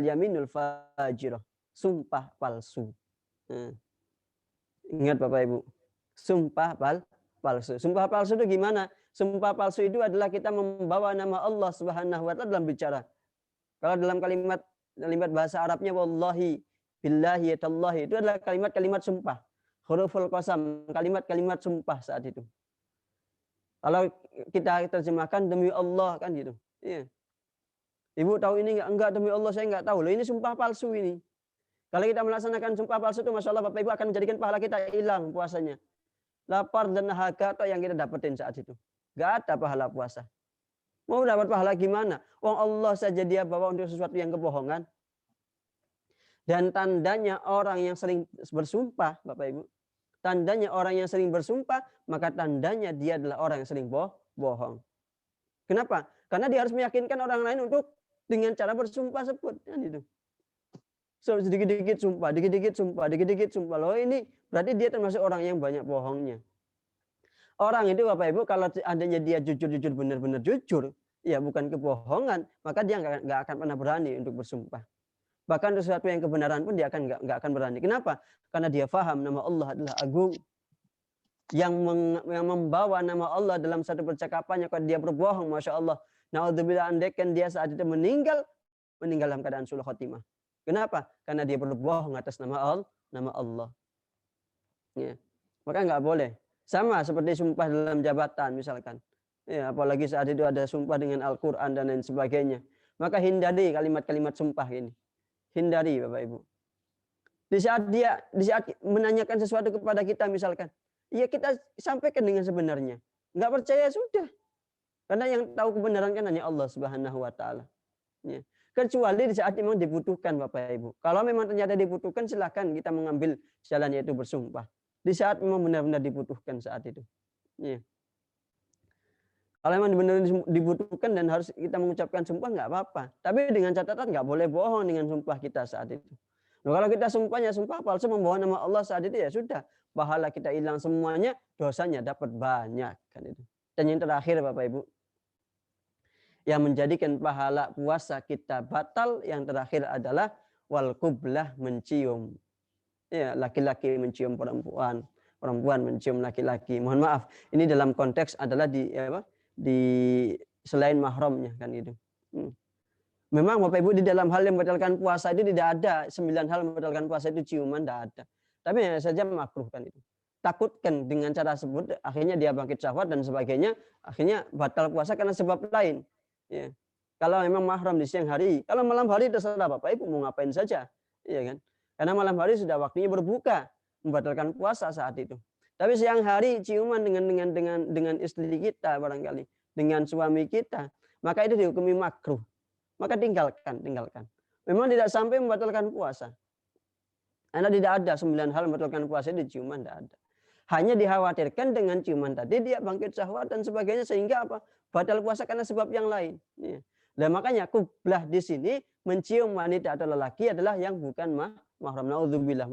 yaminul fajirah, sumpah palsu. Ingat Bapak Ibu, sumpah palsu. Sumpah palsu itu gimana? Sumpah palsu itu adalah kita membawa nama Allah Subhanahu wa taala dalam bicara. Kalau dalam kalimat bahasa Arabnya wallahi, billahi, tallahi itu adalah kalimat-kalimat sumpah. Huruful qasam, kalimat-kalimat sumpah saat itu. Kalau kita terjemahkan demi Allah kan gitu. Iya. Ibu tahu ini enggak demi Allah saya enggak tahu. Loh ini sumpah palsu ini. Kalau kita melaksanakan sumpah palsu itu Masya Allah Bapak Ibu akan menjadikan pahala kita hilang puasanya. Lapar dan dahaga yang kita dapetin saat itu. Enggak ada pahala puasa. Mau dapat pahala gimana? Wong Allah saja dia bawa untuk sesuatu yang kebohongan. Dan tandanya orang yang sering bersumpah Bapak Ibu. Tandanya orang yang sering bersumpah maka tandanya dia adalah orang yang sering bohong. Kenapa? Karena dia harus meyakinkan orang lain untuk dengan cara bersumpah sebut kan itu. So, sedikit-dikit sumpah, dikit-dikit sumpah. Loh ini berarti dia termasuk orang yang banyak bohongnya. Orang itu Bapak Ibu kalau adanya dia jujur benar-benar jujur, ya bukan kebohongan, maka dia nggak akan pernah berani untuk bersumpah. Bahkan sesuatu yang kebenaran pun dia nggak akan berani. Kenapa? Karena dia faham nama Allah adalah agung. Yang membawa nama Allah dalam satu percakapannya kalau dia berbohong, Masya Allah. Naudzubillah andaikan dia saat itu meninggal dalam keadaan sulh khotimah. Kenapa? Karena dia berbohong atas nama Allah. Ya. Maka nggak boleh. Sama seperti sumpah dalam jabatan misalkan. Ya, apalagi saat itu ada sumpah dengan Al-Quran dan lain sebagainya. Maka hindari kalimat-kalimat sumpah ini. Hindari Bapak Ibu. Di saat menanyakan sesuatu kepada kita misalkan. Ya kita sampaikan dengan sebenarnya. Nggak percaya sudah. Karena yang tahu kebenaran kan hanya Allah Subhanahu wa taala. Ya. Kecuali di saat memang dibutuhkan Bapak Ibu. Kalau memang ternyata dibutuhkan silakan kita mengambil jalan yaitu bersumpah. Di saat memang benar-benar dibutuhkan saat itu. Ya. Kalau memang benar-benar dibutuhkan dan harus kita mengucapkan sumpah nggak apa-apa. Tapi dengan catatan nggak boleh bohong dengan sumpah kita saat itu. Nah, kalau kita sumpahnya sumpah palsu membawa nama Allah saat itu ya sudah. Pahala kita hilang semuanya, dosanya dapat banyak kan itu. Dan yang terakhir Bapak Ibu, Yang menjadikan pahala puasa kita batal yang terakhir adalah wal qublah, mencium. Ya, laki-laki mencium perempuan, perempuan mencium laki-laki. Mohon maaf, ini dalam konteks adalah di selain mahramnya kan itu. Memang Bapak Ibu di dalam hal yang membatalkan puasa itu tidak ada 9 hal membatalkan puasa itu ciuman, tidak ada. Tapi hanya saja makruh kan itu. Takutkan dengan cara tersebut akhirnya dia bangkit syahwat dan sebagainya, akhirnya batal puasa karena sebab lain. Ya. Kalau memang mahram di siang hari, kalau malam hari terserah Bapak Ibu mau ngapain saja, iya kan? Karena malam hari sudah waktunya berbuka, membatalkan puasa saat itu. Tapi siang hari ciuman dengan istri kita barangkali, dengan suami kita, maka itu dihukumi makruh. Maka tinggalkan. Memang tidak sampai membatalkan puasa. Karena tidak ada 9 hal membatalkan puasa itu ciuman, tidak ada. Hanya dikhawatirkan dengan ciuman tadi dia bangkit syahwat dan sebagainya sehingga apa? Batal puasa karena sebab yang lain. Dan makanya qublah di sini mencium wanita atau lelaki adalah yang bukan mahram. Naudzubillah.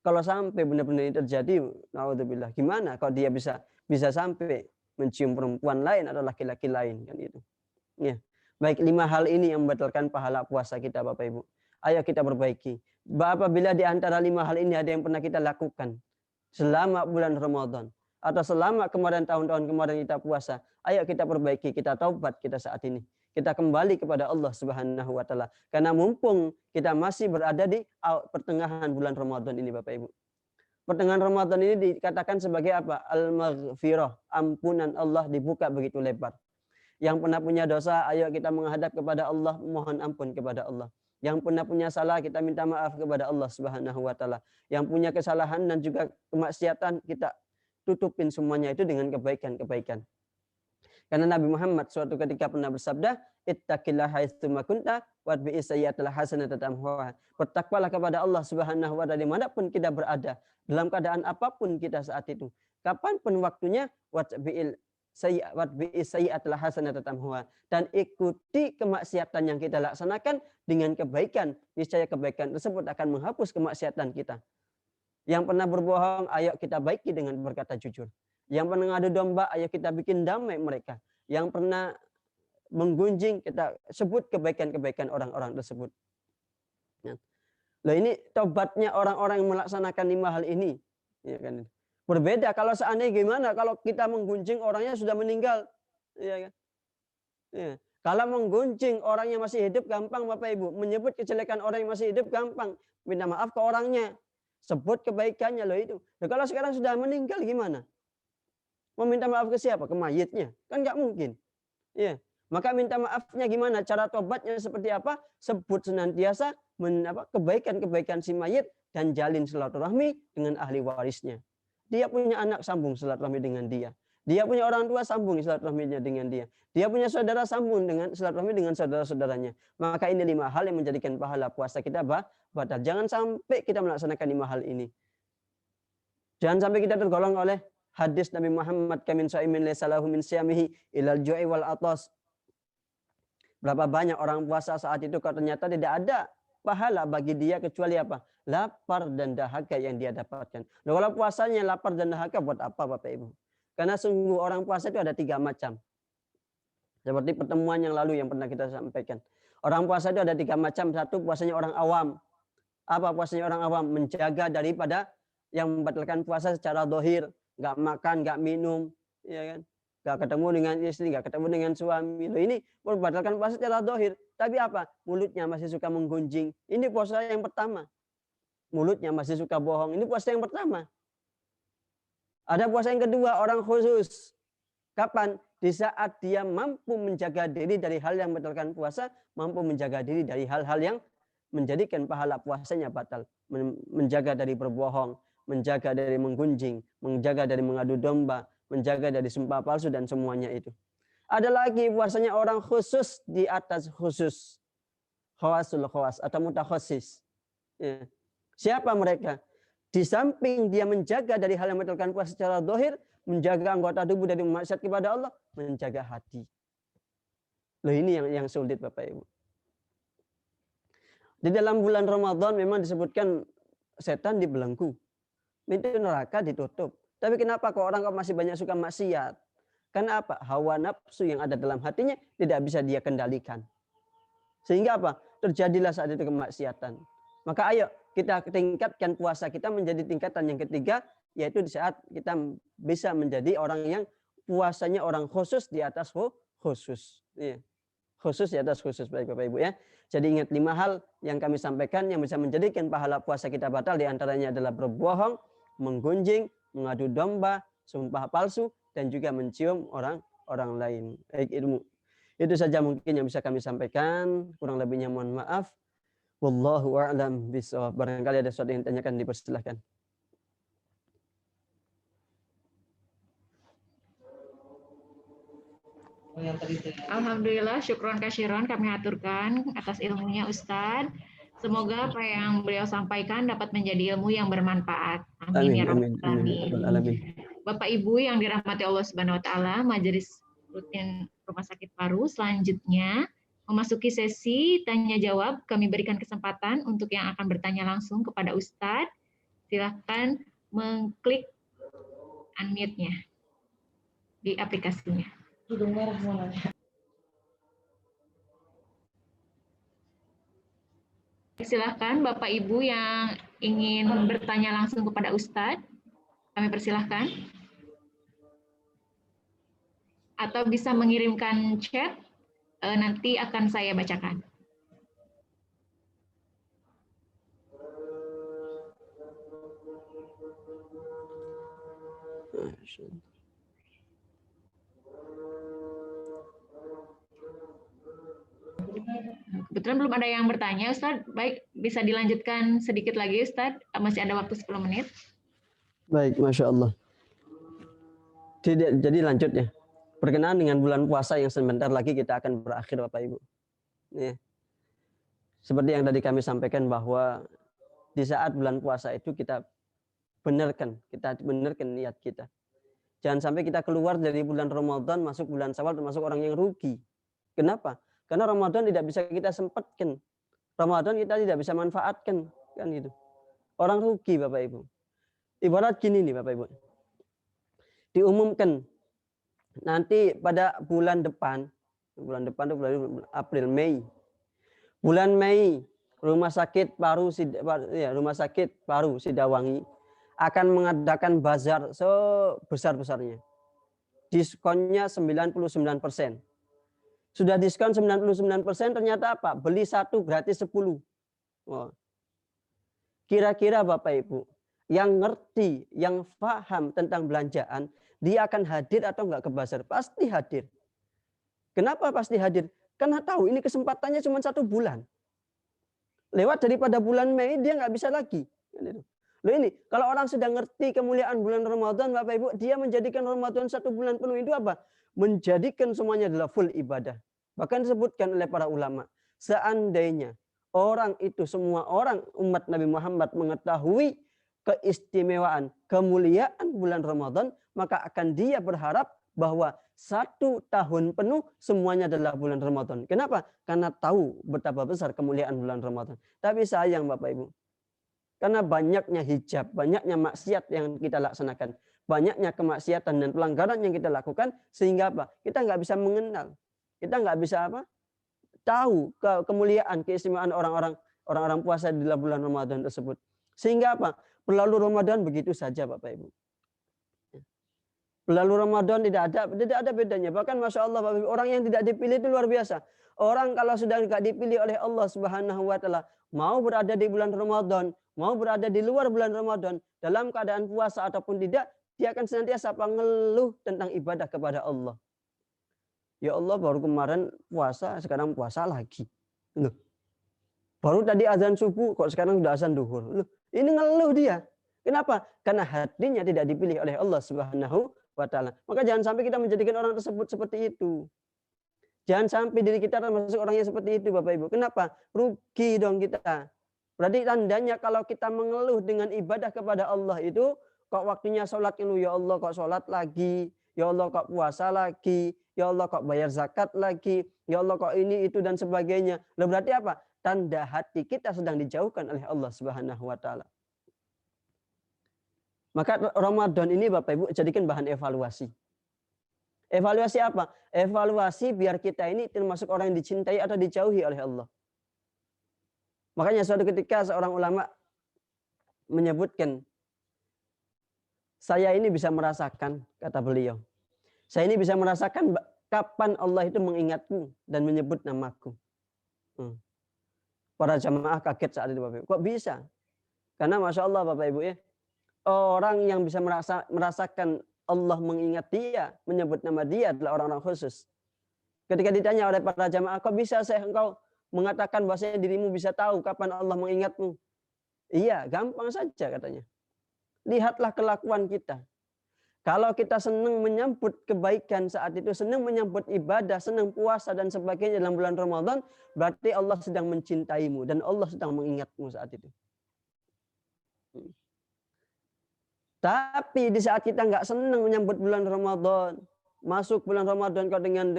Kalau sampai benar-benar ini terjadi, naudzubillah, gimana kalau dia bisa sampai mencium perempuan lain atau laki-laki lain kan itu. Ya. Baik, 5 hal ini yang membatalkan pahala puasa kita Bapak Ibu. Ayo kita perbaiki. Apabila di antara 5 hal ini ada yang pernah kita lakukan selama bulan Ramadan atau selama kemarin tahun-tahun kemarin kita puasa, ayo kita perbaiki, kita taubat kita saat ini. Kita kembali kepada Allah Subhanahu wa taala. Karena mumpung kita masih berada di pertengahan bulan Ramadan ini Bapak Ibu. Pertengahan Ramadan ini dikatakan sebagai apa? Al-maghfirah, ampunan Allah dibuka begitu lebar. Yang pernah punya dosa, ayo kita menghadap kepada Allah, mohon ampun kepada Allah. Yang pernah punya salah, kita minta maaf kepada Allah Subhanahu wa taala. Yang punya kesalahan dan juga kemaksiatan, kita tutupin semuanya itu dengan kebaikan-kebaikan. Karena Nabi Muhammad suatu ketika pernah bersabda, ittaqillaha haitsu ma kunta watbi'is sayyi'atal hasanata tamhuha. Bertakwalah kepada Allah Subhanahu wa taala dimanapun kita berada, dalam keadaan apapun kita saat itu. Kapanpun waktunya, watbi'is sayyi'atal hasanata tamhuha, dan ikuti kemaksiatan yang kita laksanakan dengan kebaikan. Niscaya kebaikan tersebut akan menghapus kemaksiatan kita. Yang pernah berbohong, ayo kita baiki dengan berkata jujur. Yang pernah ngadu domba, ayo kita bikin damai mereka. Yang pernah menggunjing, kita sebut kebaikan-kebaikan orang-orang tersebut. Nah, ini tobatnya orang-orang yang melaksanakan 5 hal ini. Ya kan? Berbeda kalau seandainya gimana kalau kita menggunjing orangnya sudah meninggal. Ya kan? Ya. Kalau menggunjing orang yang masih hidup gampang Bapak Ibu. Menyebut kejelekan orang yang masih hidup gampang. Minta maaf ke orangnya. Sebut kebaikannya loh itu. Nah, kalau sekarang sudah meninggal gimana? Mau minta maaf ke siapa? Ke mayitnya? Kan nggak mungkin. Ya. Maka minta maafnya gimana? Cara tobatnya seperti apa? Sebut senantiasa kebaikan-kebaikan si mayit dan jalin silaturahmi dengan ahli warisnya. Dia punya anak, sambung silaturahmi dengan dia. Dia punya orang tua, sambung silaturahminya dengan dia. Dia punya saudara, sambung dengan silaturahmi dengan saudara-saudaranya. Maka ini 5 hal yang menjadikan pahala puasa kita batal. Jangan sampai kita melaksanakan 5 hal ini. Jangan sampai kita tergolong oleh hadis Nabi Muhammad, kamin shaimin laysa lahu min siyamihi ilal ju'i wal atas. Berapa banyak orang puasa saat itu kalau ternyata tidak ada pahala bagi dia kecuali apa? Lapar dan dahaga yang dia dapatkan. Nah, kalau puasanya lapar dan dahaga buat apa Bapak Ibu? Karena sungguh orang puasa itu ada 3 macam. Seperti pertemuan yang lalu yang pernah kita sampaikan. Orang puasa itu ada 3 macam. Satu, puasanya orang awam. Apa puasanya orang awam? Menjaga daripada yang membatalkan puasa secara dohir. Nggak makan, nggak minum. Ya kan? Nggak ketemu dengan istri, nggak ketemu dengan suami. Loh, ini membatalkan puasa secara dohir. Tapi apa? Mulutnya masih suka menggunjing. Ini puasa yang pertama. Mulutnya masih suka bohong. Ini puasa yang pertama. Ada puasa yang kedua, orang khusus. Kapan? Di saat dia mampu menjaga diri dari hal yang membatalkan puasa, mampu menjaga diri dari hal-hal yang menjadikan pahala puasanya batal. Menjaga dari berbohong, menjaga dari menggunjing, menjaga dari mengadu domba, menjaga dari sumpah palsu dan semuanya itu. Ada lagi puasanya orang khusus di atas khusus. Khawasul khawas atau mutakhasis. Ya. Siapa mereka? Di samping dia menjaga dari hal yang membatalkan puasa secara dohir, menjaga anggota tubuh dari maksiat kepada Allah, menjaga hati. Loh, ini yang sulit Bapak Ibu. Di dalam bulan Ramadan memang disebutkan setan dibelenggu. Pintu neraka ditutup. Tapi kenapa kok orang masih banyak suka maksiat? Karena apa? Hawa nafsu yang ada dalam hatinya tidak bisa dia kendalikan. Sehingga apa? Terjadilah saat itu kemaksiatan. Maka ayo kita tingkatkan puasa kita menjadi tingkatan yang ketiga, yaitu di saat kita bisa menjadi orang yang puasanya orang khusus di atas khusus. Iya. Khusus di atas khusus, baik Bapak Ibu ya. Jadi ingat 5 hal yang kami sampaikan yang bisa menjadikan pahala puasa kita batal, di antaranya adalah berbohong, menggunjing, mengadu domba, sumpah palsu, dan juga mencium orang lain. Baik, itu saja mungkin yang bisa kami sampaikan. Kurang lebihnya mohon maaf. Wallahu a'lam bishawab. Barangkali ada sesuatu yang ditanyakan, dipersilahkan. Alhamdulillah, syukron kasyiron kami aturkan atas ilmunya Ustadz. Semoga apa yang beliau sampaikan dapat menjadi ilmu yang bermanfaat. Amin ya rabbal alamin. Bapak Ibu yang dirahmati Allah Subhanahu wa taala, Majelis Rutin Rumah Sakit Paru selanjutnya memasuki sesi tanya jawab. Kami berikan kesempatan untuk yang akan bertanya langsung kepada Ustadz. Silakan mengklik unmute-nya di aplikasinya. Hidung merah semuanya. Silahkan Bapak Ibu yang ingin bertanya langsung kepada Ustadz, kami persilahkan. Atau bisa mengirimkan chat, nanti akan saya bacakan. Kebetulan belum ada yang bertanya, Ustadz. Baik, bisa dilanjutkan sedikit lagi, Ustadz. Masih ada waktu 10 menit. Baik, Masya Allah. Jadi lanjut ya. Berkenaan dengan bulan puasa yang sebentar lagi kita akan berakhir, Bapak Ibu. Ya. Seperti yang tadi kami sampaikan bahwa di saat bulan puasa itu kita benarkan niat kita. Jangan sampai kita keluar dari bulan Ramadan masuk bulan Syawal termasuk orang yang rugi. Kenapa? Karena Ramadan tidak bisa kita sempatkan. Ramadan kita tidak bisa manfaatkan, kan gitu. Orang rugi, Bapak Ibu. Ibarat gini nih, Bapak Ibu. Diumumkan nanti pada bulan depan itu bulan April, Mei. Bulan Mei, Rumah Sakit Paru Sidawangi akan mengadakan bazar sebesar-besarnya. Diskonnya 99%. Sudah diskon 99%, ternyata apa? Beli 1 gratis 10. Oh. Kira-kira Bapak Ibu, yang ngerti, yang paham tentang belanjaan, dia akan hadir atau enggak ke bazar? Pasti hadir. Kenapa pasti hadir? Karena tahu ini kesempatannya cuma 1 bulan. Lewat daripada bulan Mei, dia nggak bisa lagi. Loh ini, kalau orang sudah ngerti kemuliaan bulan Ramadan, Bapak Ibu, dia menjadikan Ramadan 1 bulan penuh itu apa? Menjadikan semuanya adalah full ibadah. Bahkan disebutkan oleh para ulama, seandainya orang itu, semua orang umat Nabi Muhammad mengetahui keistimewaan, kemuliaan bulan Ramadan, maka akan dia berharap bahwa 1 tahun penuh semuanya adalah bulan Ramadan. Kenapa? Karena tahu betapa besar kemuliaan bulan Ramadan. Tapi sayang Bapak Ibu, karena banyaknya hijab, banyaknya maksiat yang kita laksanakan, banyaknya kemaksiatan dan pelanggaran yang kita lakukan, sehingga apa? Kita nggak bisa mengenal, kita nggak bisa apa? Tahu kemuliaan, keistimewaan orang-orang puasa di dalam bulan Ramadan tersebut. Sehingga apa? Berlalu Ramadan begitu saja Bapak Ibu. Berlalu Ramadan tidak ada bedanya. Bahkan Masya Allah Bapak Ibu, orang yang tidak dipilih itu luar biasa. Orang kalau sudah nggak dipilih oleh Allah Subhanahu wa taala, mau berada di bulan Ramadan, mau berada di luar bulan Ramadan, dalam keadaan puasa ataupun tidak, dia akan senantiasa mengeluh tentang ibadah kepada Allah. Ya Allah, baru kemarin puasa, sekarang puasa lagi. Loh. Baru tadi azan subuh, kok sekarang sudah azan duhur. Loh, ini ngeluh dia. Kenapa? Karena hatinya tidak dipilih oleh Allah Subhanahu wa taala. Maka jangan sampai kita menjadikan orang tersebut seperti itu. Jangan sampai diri kita termasuk orang yang seperti itu, Bapak Ibu. Kenapa? Rugi dong kita. Berarti tandanya kalau kita mengeluh dengan ibadah kepada Allah itu, kok waktunya sholat itu, ya Allah kok sholat lagi, ya Allah kok puasa lagi, ya Allah kok bayar zakat lagi, ya Allah kok ini, itu, dan sebagainya. Lalu berarti apa? Tanda hati kita sedang dijauhkan oleh Allah Subhanahu wa taala. Maka Ramadan ini Bapak Ibu jadikan bahan evaluasi. Evaluasi apa? Evaluasi biar kita ini termasuk orang yang dicintai atau dijauhi oleh Allah. Makanya suatu ketika seorang ulama menyebutkan, saya ini bisa merasakan, kata beliau, saya ini bisa merasakan kapan Allah itu mengingatku dan menyebut namaku. Para jamaah kaget saat itu Bapak Ibu. Kok bisa? Karena Masya Allah Bapak Ibu ya, orang yang bisa merasakan Allah mengingat dia, menyebut nama dia adalah orang-orang khusus. Ketika ditanya oleh para jamaah, kok bisa engkau mengatakan bahwasanya dirimu bisa tahu kapan Allah mengingatmu? Iya, gampang saja katanya. Lihatlah kelakuan kita. Kalau kita senang menyambut kebaikan saat itu, senang menyambut ibadah, senang puasa dan sebagainya dalam bulan Ramadan, berarti Allah sedang mencintaimu dan Allah sedang mengingatmu saat itu. Tapi di saat kita nggak senang menyambut bulan Ramadan, masuk bulan Ramadan kau dengan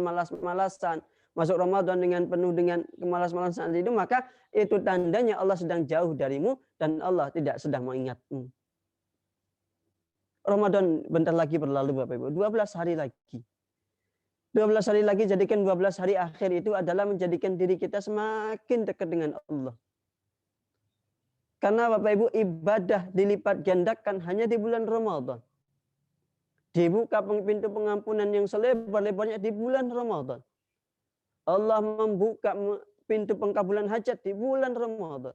malas-malasan, masuk Ramadan dengan penuh dengan kemalas-malasan itu, maka itu tandanya Allah sedang jauh darimu dan Allah tidak sedang mengingatmu. Ramadan bentar lagi berlalu Bapak Ibu, 12 hari lagi. 12 hari lagi, jadikan 12 hari akhir itu adalah menjadikan diri kita semakin dekat dengan Allah. Karena Bapak Ibu, ibadah dilipat gandakan hanya di bulan Ramadan. Dibuka pintu pengampunan yang selebar-lebarnya di bulan Ramadan. Allah membuka pintu pengkabulan hajat di bulan Ramadan.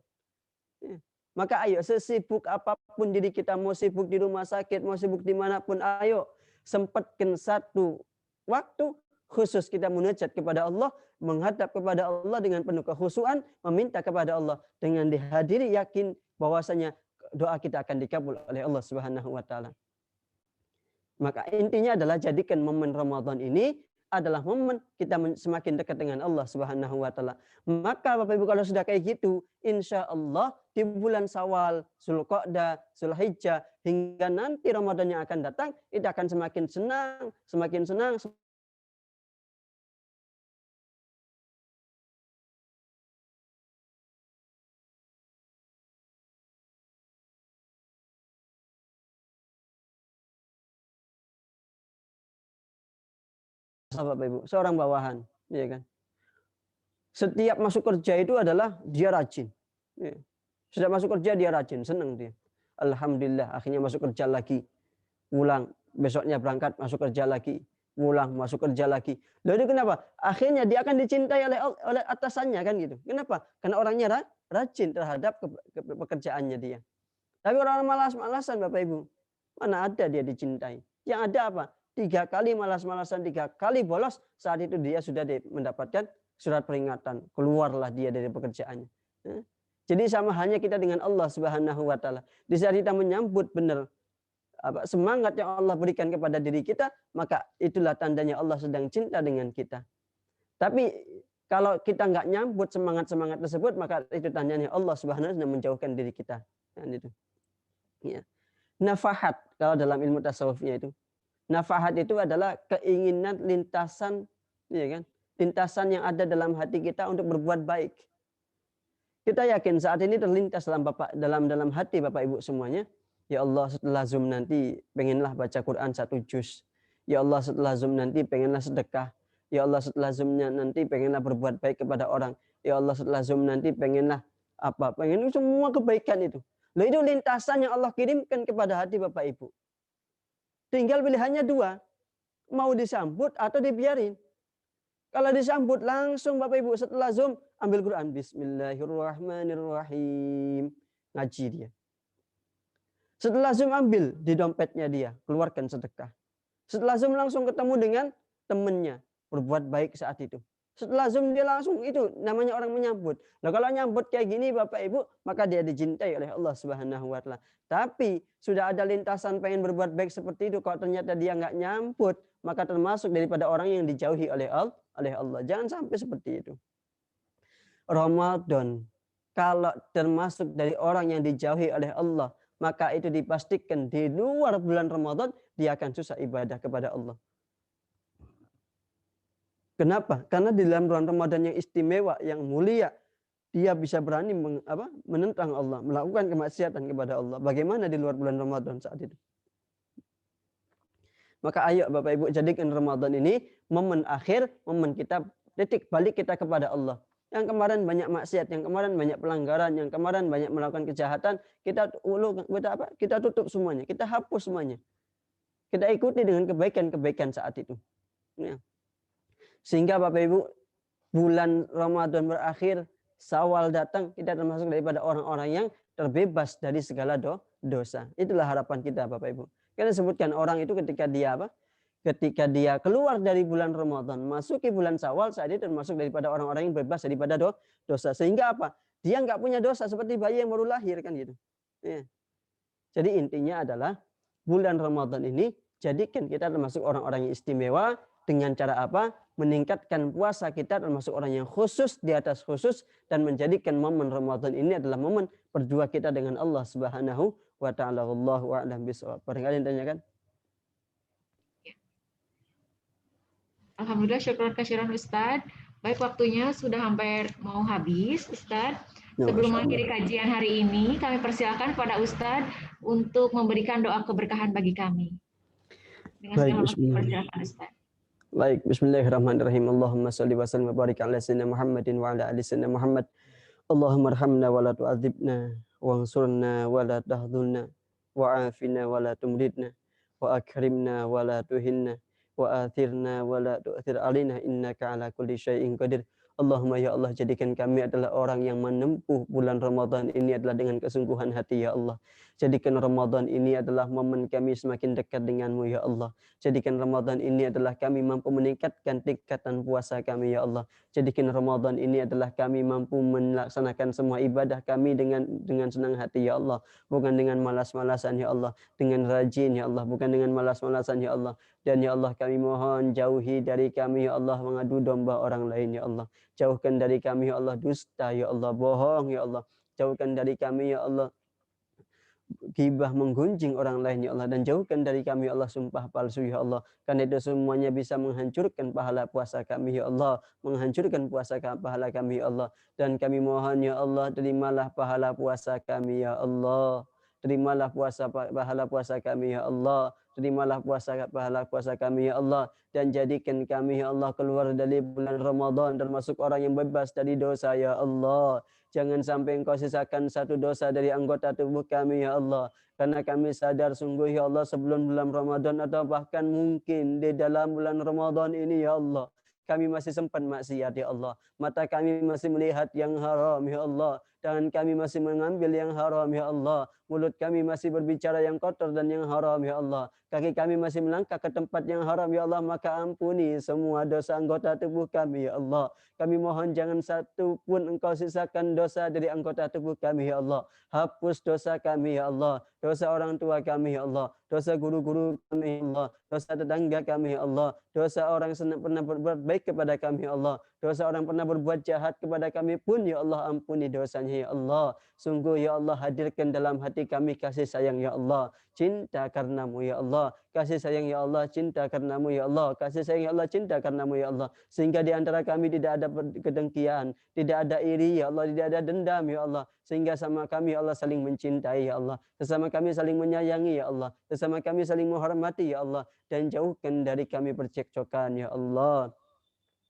Maka ayo, sesibuk apapun diri kita, mau sibuk di rumah sakit, mau sibuk dimanapun, ayo sempatkan satu waktu khusus kita munajat kepada Allah, menghadap kepada Allah dengan penuh kekhusyuan, meminta kepada Allah dengan dihadiri yakin bahwasanya doa kita akan dikabul oleh Allah Subhanahu wa taala. Maka intinya adalah jadikan momen Ramadan ini adalah momen kita semakin dekat dengan Allah Subhanahu wa taala. Maka Bapak Ibu kalau sudah kayak gitu, insya Allah di bulan Syawal, Zulqa'dah, Zulhijjah hingga nanti Ramadan yang akan datang, itu akan semakin senang, semakin senang. Bapak Ibu, seorang bawahan, ya kan. Setiap masuk kerja itu adalah dia rajin. Ya. Setiap masuk kerja dia rajin, senang dia. Alhamdulillah, akhirnya masuk kerja lagi. Pulang, besoknya berangkat, masuk kerja lagi. Pulang, masuk kerja lagi. Lalu kenapa? Akhirnya dia akan dicintai oleh atasannya kan gitu. Kenapa? Karena orangnya rajin terhadap pekerjaannya dia. Tapi orang malas-malasan Bapak Ibu, mana ada dia dicintai? Yang ada apa? 3 kali malas-malasan, 3 kali bolos, saat itu dia sudah mendapatkan surat peringatan. Keluarlah dia dari pekerjaannya. Jadi sama hanya kita dengan Allah Subhanahu wa taala. Di saat kita menyambut benar semangat yang Allah berikan kepada diri kita, maka itulah tandanya Allah sedang cinta dengan kita. Tapi kalau kita nggak nyambut semangat-semangat tersebut, maka itu tandanya Allah Subhanahu wa taala sedang menjauhkan diri kita. Kan itu. Ya. Nafahat kalau dalam ilmu tasawufnya itu. Nafahat itu adalah keinginan lintasan, ya kan? Lintasan yang ada dalam hati kita untuk berbuat baik. Kita yakin saat ini terlintas dalam hati Bapak Ibu semuanya. Ya Allah, setelah Zoom nanti pengenlah baca Quran 1 juz. Ya Allah, setelah Zoom nanti pengenlah sedekah. Ya Allah, setelah Zoom-nya nanti pengenlah berbuat baik kepada orang. Ya Allah, setelah Zoom nanti pengenlah apa? Pengen semua kebaikan itu. Loh, itu lintasan yang Allah kirimkan kepada hati Bapak Ibu. Tinggal pilihannya 2. Mau disambut atau dibiarin. Kalau disambut langsung Bapak Ibu setelah Zoom ambil Quran. Bismillahirrahmanirrahim. Ngaji dia. Setelah Zoom ambil di dompetnya dia. Keluarkan sedekah. Setelah Zoom langsung ketemu dengan temannya. Berbuat baik saat itu. Setelah Zoom dia langsung itu namanya orang menyambut. Nah kalau nyambut kayak gini Bapak Ibu, maka dia dicintai oleh Allah Subhanahu wa taala. Tapi sudah ada lintasan pengen berbuat baik seperti itu, kalau ternyata dia nggak nyambut, maka termasuk daripada orang yang dijauhi oleh Allah. Jangan sampai seperti itu. Ramadan kalau termasuk dari orang yang dijauhi oleh Allah, maka itu dipastikan di luar bulan Ramadan dia akan susah ibadah kepada Allah. Kenapa? Karena di dalam bulan Ramadan yang istimewa, yang mulia, dia bisa berani menentang Allah, melakukan kemaksiatan kepada Allah. Bagaimana di luar bulan Ramadan saat itu? Maka ayo Bapak Ibu jadikan Ramadan ini momen akhir, momen kita titik balik kita kepada Allah. Yang kemarin banyak maksiat, yang kemarin banyak pelanggaran, yang kemarin banyak melakukan kejahatan, kita tutup semuanya, kita hapus semuanya. Kita ikuti dengan kebaikan-kebaikan saat itu. Ya. Sehingga Bapak Ibu, bulan Ramadan berakhir, Syawal datang, kita termasuk daripada orang-orang yang terbebas dari segala dosa. Itulah harapan kita Bapak Ibu. Kita sebutkan orang itu ketika dia keluar dari bulan Ramadan, masuki bulan Syawal, saat itu termasuk daripada orang-orang yang bebas daripada dosa. Sehingga apa? Dia nggak punya dosa seperti bayi yang baru lahir kan gitu. Ya. Jadi intinya adalah bulan Ramadan ini jadikan kita termasuk orang-orang yang istimewa dengan cara apa? Meningkatkan puasa kita termasuk orang yang khusus di atas khusus dan menjadikan momen Ramadan ini adalah momen berdua kita dengan Allah Subhanahu wa taala. Wallahu a'lam bishawab. Barangkali ditanyakan? Alhamdulillah, syukur kasiran Ustadz. Baik, waktunya sudah hampir mau habis, Ustadz. Sebelum mengakhiri kajian hari ini, kami persilakan kepada Ustadz untuk memberikan doa keberkahan bagi kami. Dengan segala Ustadz. Baik, bismillahirrahmanirrahim. Allahumma shalli wa sallim wa barik ala sayyidina Muhammadin wa ala ali sayyidina Muhammad. Allahumma arhamna wa la tu'adzibna wansurna wa la tahdhulna wa afina wa la tumridna wa akrimna wa la tuhinna wa athirna wa la tu'thir alina innaka ala kulli syai'in qadir. Allahumma ya Allah, jadikan kami adalah orang yang menempuh bulan Ramadan ini adalah dengan kesungguhan hati ya Allah. Jadikan Ramadan ini adalah momen kami semakin dekat denganmu ya Allah. Jadikan Ramadan ini adalah kami mampu meningkatkan tingkatan puasa kami ya Allah. Jadikan Ramadan ini adalah kami mampu melaksanakan semua ibadah kami dengan senang hati ya Allah. Bukan dengan malas-malasan ya Allah. Dengan rajin ya Allah. Bukan dengan malas-malasan ya Allah. Dan ya Allah, kami mohon jauhi dari kami ya Allah mengadu domba orang lain ya Allah. Jauhkan dari kami ya Allah dusta ya Allah, bohong ya Allah. Jauhkan dari kami ya Allah ghibah, menggunjing orang lain ya Allah, dan jauhkan dari kami ya Allah sumpah palsu ya Allah, karena itu semuanya bisa menghancurkan pahala puasa kami ya Allah, menghancurkan pahala kami ya Allah. Dan kami mohon ya Allah, terimalah pahala puasa kami ya Allah, terimalah pahala puasa kami ya Allah, terimalah pahala puasa kami ya Allah, dan jadikan kami ya Allah keluar dari bulan Ramadan termasuk orang yang bebas dari dosa ya Allah. Jangan sampai Engkau sisakan satu dosa dari anggota tubuh kami ya Allah. Karena kami sadar sungguh ya Allah, sebelum bulan Ramadan atau bahkan mungkin di dalam bulan Ramadan ini ya Allah, kami masih sempat maksiat ya Allah. Mata kami masih melihat yang haram ya Allah. Tangan kami masih mengambil yang haram ya Allah. Mulut kami masih berbicara yang kotor dan yang haram ya Allah. Kaki kami masih melangkah ke tempat yang haram ya Allah. Maka ampuni semua dosa anggota tubuh kami ya Allah. Kami mohon jangan satu pun Engkau sisakan dosa dari anggota tubuh kami ya Allah. Hapus dosa kami ya Allah. Dosa orang tua kami ya Allah. Dosa guru-guru kami ya Allah. Dosa tetangga kami ya Allah. Dosa orang yang pernah berbuat baik kepada kami ya Allah. Dosa orang pernah berbuat jahat kepada kami pun ya Allah, ampuni dosanya ya Allah. Sungguh ya Allah, hadirkan dalam hati kami kasih sayang ya Allah, cinta karenamu ya Allah. Kasih sayang ya Allah, cinta karenamu ya Allah. Kasih sayang ya Allah, cinta karenamu ya Allah. Sehingga di antara kami tidak ada kedengkian, tidak ada iri ya Allah, tidak ada dendam ya Allah. Sehingga sama kami ya Allah saling mencintai ya Allah. Sesama kami saling menyayangi ya Allah. Sesama kami saling menghormati ya Allah. Dan jauhkan dari kami percekcokan ya Allah.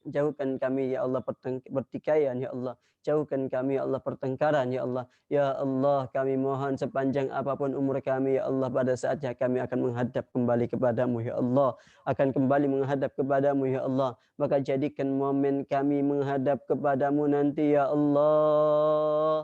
Jauhkan kami ya Allah pertikaian ya Allah. Jauhkan kami ya Allah pertengkaran ya Allah. Ya Allah, kami mohon sepanjang apapun umur kami ya Allah, pada saatnya kami akan menghadap kembali kepadamu ya Allah. Akan kembali menghadap kepadamu ya Allah. Maka jadikan momen kami menghadap kepadamu nanti ya Allah.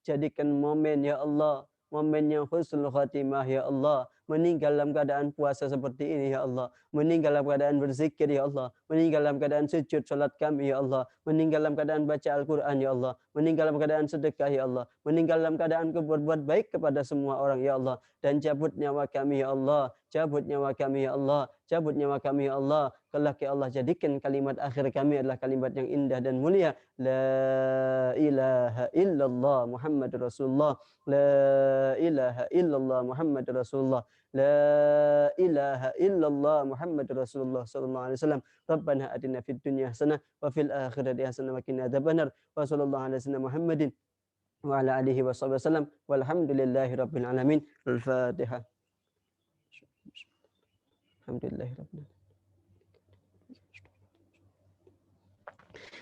Jadikan momen ya Allah, momen yang husnul khatimah ya Allah. Meninggal dalam keadaan puasa seperti ini ya Allah. Meninggal dalam keadaan berzikir ya Allah. Meninggal dalam keadaan sujud salat kami ya Allah. Meninggal dalam keadaan baca Al-Quran ya Allah. Meninggal dalam keadaan sedekah ya Allah. Meninggal dalam keadaan berbuat baik kepada semua orang ya Allah. Dan cabut nyawa kami ya Allah. Cabut nyawa kami ya Allah. Cabut nyawa kami ya Allah. Kelak ya Allah, jadikan kalimat akhir kami adalah kalimat yang indah dan mulia. La ilaha illallah Muhammadur Rasulullah. La ilaha illallah Muhammadur Rasulullah. La ilaha illallah Muhammadur Rasulullah sallallahu alaihi wasallam. Rabbana atina fid dunya hasanah wa fil akhirati hasanah wa qina adzabannar. Wa sallallahu ala sayyidina Muhammadin wa ala alihi wa sahbihi wasallam. Walhamdulillahi rabbil alamin. Al-Fatihah. Alhamdulillahirabbil alamin.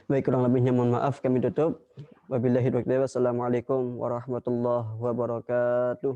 Baik, kurang lebihnya mohon maaf, kami tutup. Wabillahi taufiq. Wassalamualaikum warahmatullahi wabarakatuh.